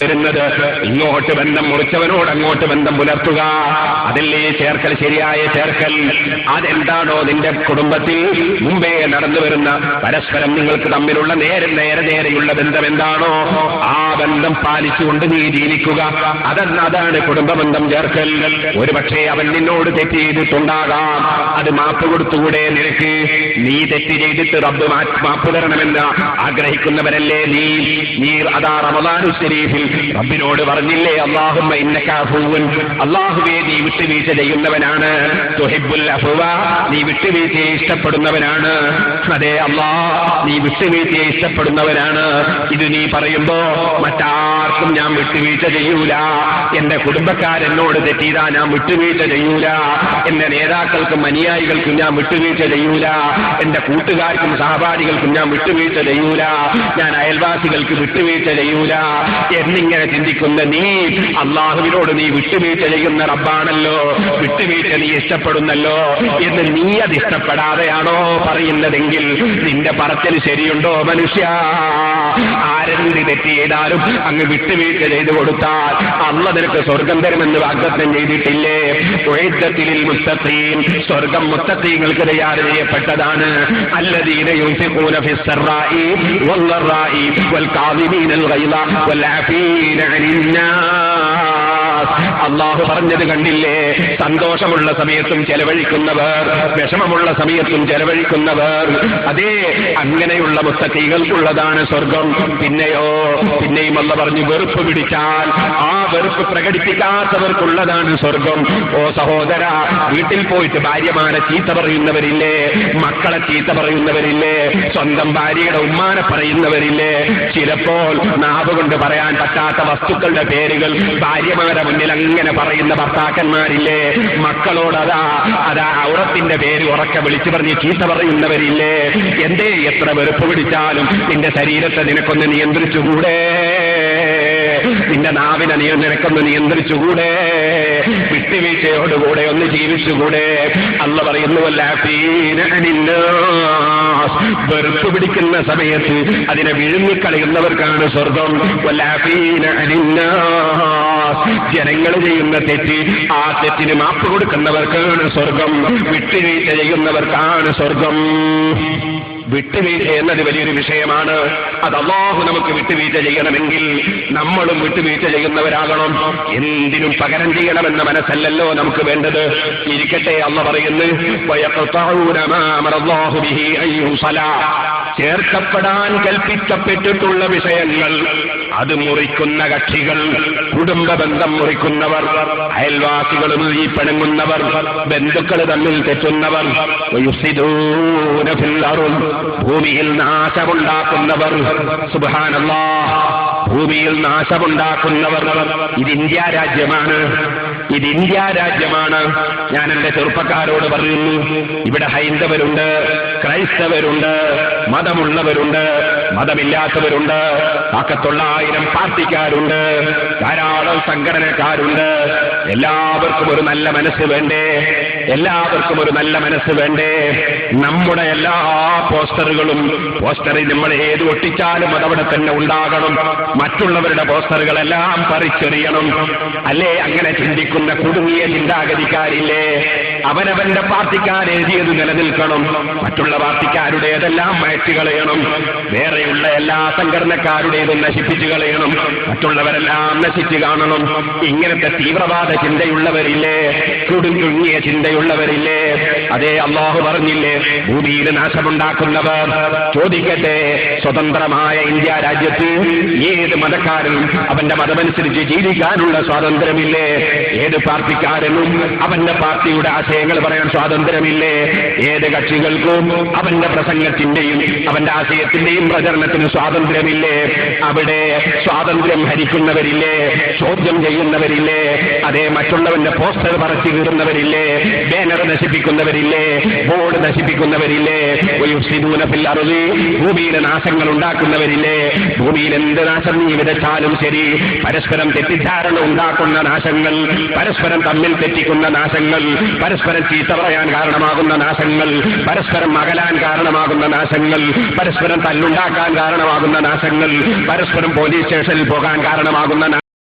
വരുന്നത് ഇങ്ങോട്ട് ബന്ധം മുറിച്ചവനോട് അങ്ങോട്ട് ബന്ധം പുലർത്തുക, അതല്ലേ ചേർക്കൽ, ശരിയായ ചേർക്കൽ. അതെന്താണോ നിന്റെ കുടുംബത്തിൽ മുമ്പേ നടന്നു വരുന്ന പരസ്പരം നിങ്ങൾക്ക് തമ്മിലുള്ള നേരെയുള്ള ബന്ധം എന്താണോ ആ ബന്ധം പാലിച്ചുകൊണ്ട് നീ ജീവിക്കുക. അതാണ് കുടുംബബന്ധം ചേർക്കൽ. ഒരുപക്ഷെ അവൻ നിന്നോട് തെറ്റ് ചെയ്തിട്ടുണ്ടാകാം, അത് മാപ്പ് കൊടുത്തുകൂടെ നിനക്ക്? നീ തെറ്റ് ചെയ്തിട്ട് റബ്ബ് മാപ്പ് തരണമെന്ന് ആഗ്രഹിക്കുന്നവരല്ലേ നീ അതാ റമദാനു ശരീഫിൽ റബ്ബിനോട് പറഞ്ഞില്ലേ, അല്ലാഹുമ്മ ഇന്നക അഫൂവൻ, അല്ലാഹുവേ നീ വിട്ടുവീഴ്ച ചെയ്യുന്നവനാണ്, തുഹിബ്ബുൽ അഫ്വ, നീ വിട്ടുവീഴ്ചയെ ഇഷ്ടപ്പെടുന്നവനാണ്. അതെ അല്ലാഹ്, നീ വിട്ടുവീഴ്ചയെ ഇഷ്ടപ്പെടുന്നവനാണ്. ഇത് നീ പറയുമ്പോ മറ്റാർക്കും ഞാൻ വിട്ടുവീഴ്ച ചെയ്യൂല. എന്റെ കുടുംബക്കാരെന്നോട് തെറ്റീതാ ഞാൻ വിട്ടുവീഴ്ച ചെയ്യൂല. എന്റെ നേതാക്കൾക്കും അനുയായികൾക്കും ഞാൻ വിട്ടുവീഴ്ച ചെയ്യൂല. എന്റെ കൂട്ടുകാർക്കും സഹപാഠികൾക്കും ഞാൻ വിട്ടുവീഴ്ച ചെയ്യൂല. ഞാൻ അയൽവാസികൾക്ക് വിട്ടുവീഴ്ച ചെയ്യൂല എന്നിങ്ങനെ ചിന്തിക്കുന്ന നീ അള്ളാഹുവിനോട് നീ വിട്ടുവീഴ്ച ചെയ്യുന്ന റബ്ബാണല്ലോ, വിട്ടുവീഴ്ച നീ ഇഷ്ടപ്പെടുന്നല്ലോ എന്ന് നീ അത് ഇഷ്ടപ്പെടാതെയാണോ പറയുന്നതെങ്കിൽ നിന്റെ പറച്ചിൽ ശരിയുണ്ടോ മനുഷ്യ? ആരെന്ത് തെറ്റ് ചെയ്താലും അങ്ങ് വിട്ടുവീഴ്ച ചെയ്തു കൊടുത്താൽ അള്ളാഹ് നിനക്ക് സ്വർഗം തരുമെന്ന് വാഗ്ദത്തം ചെയ്തിട്ടില്ലേ? ഉഇദ്ദത്തിൽ മുത്തഖീൻ, സ്വർഗം മുത്തഖീങ്ങൾക്ക് തയ്യാർ ചെയ്യപ്പെട്ടതാണ്. അല്ലദീന യുൻഫിഖൂന ഫിസ്സറാഇ വല്ലറാഇ വൽകാദിമീനൽ ഗൈള വൽആഫീന അനിന്നാസ്. അല്ലാഹു പറഞ്ഞത് കണ്ടില്ലേ? സന്തോഷമുള്ള സമയത്തും ചെലവഴിക്കുന്നവർ, വിഷമമുള്ള സമയത്തും ചെലവഴിക്കുന്നവർ, അതേ അങ്ങനെയുള്ള മുത്തഖീകൾക്കുള്ളതാണ് സ്വർഗം. പിന്നെയും അല്ലാഹു പറഞ്ഞു, വെറുപ്പ് പിടിച്ചാൽ ആ വെറുപ്പ് പ്രകടിപ്പിക്കാത്തവർക്കുള്ളതാണ് സ്വർഗം. ഓ സഹോദര, വീട്ടിൽ പോയിട്ട് ഭാര്യമാരെ ചീത്ത പറയുന്നവരില്ലേ, മക്കളെ ചീത്ത പറയുന്നവരില്ലേ, സ്വന്തം ഭാര്യയുടെ ഉമ്മാനെ പറയുന്നവരില്ലേ, ചിലപ്പോൾ നാവ് കൊണ്ട് പറയാൻ പറ്റാത്ത വസ്തുക്കളുടെ പേരുകൾ ഭാര്യമാരെ മുന്നിൽ അങ്ങനെ പറയുന്ന ഭർത്താക്കന്മാരില്ലേ, മക്കളോട് അതാ ഔറത്തിന്റെ പേര് ഉറക്കെ വിളിച്ചു പറഞ്ഞ് ചീത്ത പറയുന്നവരില്ലേ. എന്തേ എത്ര വെറുപ്പ് പിടിച്ചാലും നിന്റെ ശരീരത്തെ നിനക്കൊന്ന് നിയന്ത്രിച്ചുകൂടെ? നിന്റെ നാവിനെ നിനക്കൊന്ന് നിയന്ത്രിച്ചുകൂടെ? വിട്ടുവീഴ്ചയോടുകൂടെ ഒന്ന് ജീവിച്ചുകൂടെ? അല്ലാഹു പറയുന്നു, വെറുപ്പ് പിടിക്കുന്ന സമയത്ത് അതിനെ വിഴുങ്ങിക്കളയുന്നവർക്കാണ് സ്വർഗം. ജനങ്ങൾ ചെയ്യുന്ന തെറ്റ്, ആ തെറ്റിന് മാപ്പ് കൊടുക്കുന്നവർക്കാണ് സ്വർഗം. വിട്ടുവീഴ്ച ചെയ്യുന്നവർക്കാണ് സ്വർഗം. വിട്ടുവീഴ്ച എന്നത് വലിയൊരു വിഷയമാണ്. അത് അല്ലാഹു നമുക്ക് വിട്ടുവീഴ്ച ചെയ്യണമെങ്കിൽ നമ്മളും വിട്ടുവീഴ്ച ചെയ്യുന്നവരാകണം. എന്തിനും പകരം ചെയ്യണമെന്ന മനസ്സല്ലല്ലോ നമുക്ക് വേണ്ടത്. ഇരിക്കട്ടെ, അല്ലാഹു പറയുന്നു, ചേർക്കപ്പെടാൻ കൽപ്പിക്കപ്പെട്ടിട്ടുള്ള വിഷയങ്ങൾ അത് മുറിക്കുന്ന കക്ഷികൾ, കുടുംബ ബന്ധം മുറിക്കുന്നവർ, അയൽവാസികളുമായി പിണങ്ങുന്നവർ, ബന്ധുക്കൾ തമ്മിൽ തെറ്റുന്നവർ, ഭൂമിയിൽ നാശമുണ്ടാക്കുന്നവർ, സുബ്ഹാനല്ലാഹ്, ഭൂമിയിൽ നാശമുണ്ടാക്കുന്നവർ. ഇത് ഇന്ത്യ രാജ്യമാണ്, ഇത് ഇന്ത്യ രാജ്യമാണ്. ഞാൻ എന്റെ ചെറുപ്പക്കാരോട് പറയുന്നു, ഇവിടെ ഹൈന്ദവരുണ്ട്, ക്രൈസ്തവരുണ്ട്, മതമുള്ളവരുണ്ട്, മതമില്ലാത്തവരുണ്ട്, 1,900 പാർട്ടിക്കാരുണ്ട്, ധാരാളം സംഘടനക്കാരുണ്ട്. എല്ലാവർക്കും ഒരു നല്ല മനസ്സ് വേണ്ടേ? എല്ലാവർക്കും ഒരു നല്ല മനസ്സ് വേണ്ടേ? നമ്മുടെ എല്ലാ പോസ്റ്ററിൽ നമ്മൾ ഏത് ഒട്ടിച്ചാലും അതവിടെ തന്നെ ഉണ്ടാകണം. മറ്റുള്ളവരുടെ പോസ്റ്ററുകളെല്ലാം പറിച്ചെറിയണം. അല്ലേ? അങ്ങനെ ചിന്തിക്കുന്ന കുടുങ്ങിയ ചിന്താഗതിക്കാരില്ലേ? അവനവന്റെ പാർട്ടിക്കാർ എഴുതിയത് നിലനിൽക്കണം, മറ്റുള്ള പാർട്ടിക്കാരുടേതെല്ലാം മാറ്റി കളയണം. വേറെയുള്ള എല്ലാ സംഘടനക്കാരുടേതും നശിപ്പിച്ചു കളയണം, മറ്റുള്ളവരെല്ലാം നശിച്ചു കാണണം. ഇങ്ങനത്തെ തീവ്രവാദ ചിന്തയുള്ളവരില്ലേ? കുടുങ്ങിയ ചിന്തയുള്ളവരില്ലേ? അതേ അല്ലാഹു പറഞ്ഞില്ലേ, ഭൂമിയിൽ നാശമുണ്ടാക്കുന്നവർ. ചോദിക്കട്ടെ, സ്വതന്ത്രമായ ഇന്ത്യ രാജ്യത്ത് ഏത് മതക്കാരനും അവന്റെ മതമനുസരിച്ച് ജീവിക്കാനുള്ള സ്വാതന്ത്ര്യമില്ലേ? ഏത് പാർട്ടിക്കാരനും അവന്റെ പാർട്ടിയുടെ ആശയങ്ങൾ പറയാൻ സ്വാതന്ത്ര്യമില്ലേ? ഏത് കക്ഷികൾക്കും അവന്റെ പ്രസംഗത്തിന്റെയും അവന്റെ ആശയത്തിന്റെയും പ്രചരണത്തിന് സ്വാതന്ത്ര്യമില്ലേ? അവിടെ സ്വാതന്ത്ര്യം ഹരിക്കുന്നവരില്ലേ? ചോദ്യം ചെയ്യുന്നവരില്ലേ? അതേ മറ്റുള്ളവന്റെ പോസ്റ്റർ പറിച്ചു കീറുന്നവരില്ലേ? ബാനർ നശിപ്പിക്കുന്നവരില്ലേ? ബോർഡ് നശിപ്പിക്കുന്നവരില്ലേ? ഭൂമിയിലെ നാശങ്ങൾ ഉണ്ടാക്കുന്നവരില്ലേ? ഭൂമിയിൽ എന്ത് നാശം നീ വിതച്ചാലും ശരി, പരസ്പരം തെറ്റിദ്ധാരണ ഉണ്ടാക്കുന്ന നാശങ്ങൾ, പരസ്പരം തമ്മിൽ തെറ്റിക്കുന്ന നാശങ്ങൾ, പരസ്പരം ചീത്ത പറയാൻ കാരണമാകുന്ന നാശങ്ങൾ, പരസ്പരം അകലാൻ കാരണമാകുന്ന നാശങ്ങൾ, പരസ്പരം തല്ലുണ്ടാക്കാൻ കാരണമാകുന്ന നാശങ്ങൾ, പരസ്പരം പോലീസ് സ്റ്റേഷനിൽ പോകാൻ കാരണമാകുന്ന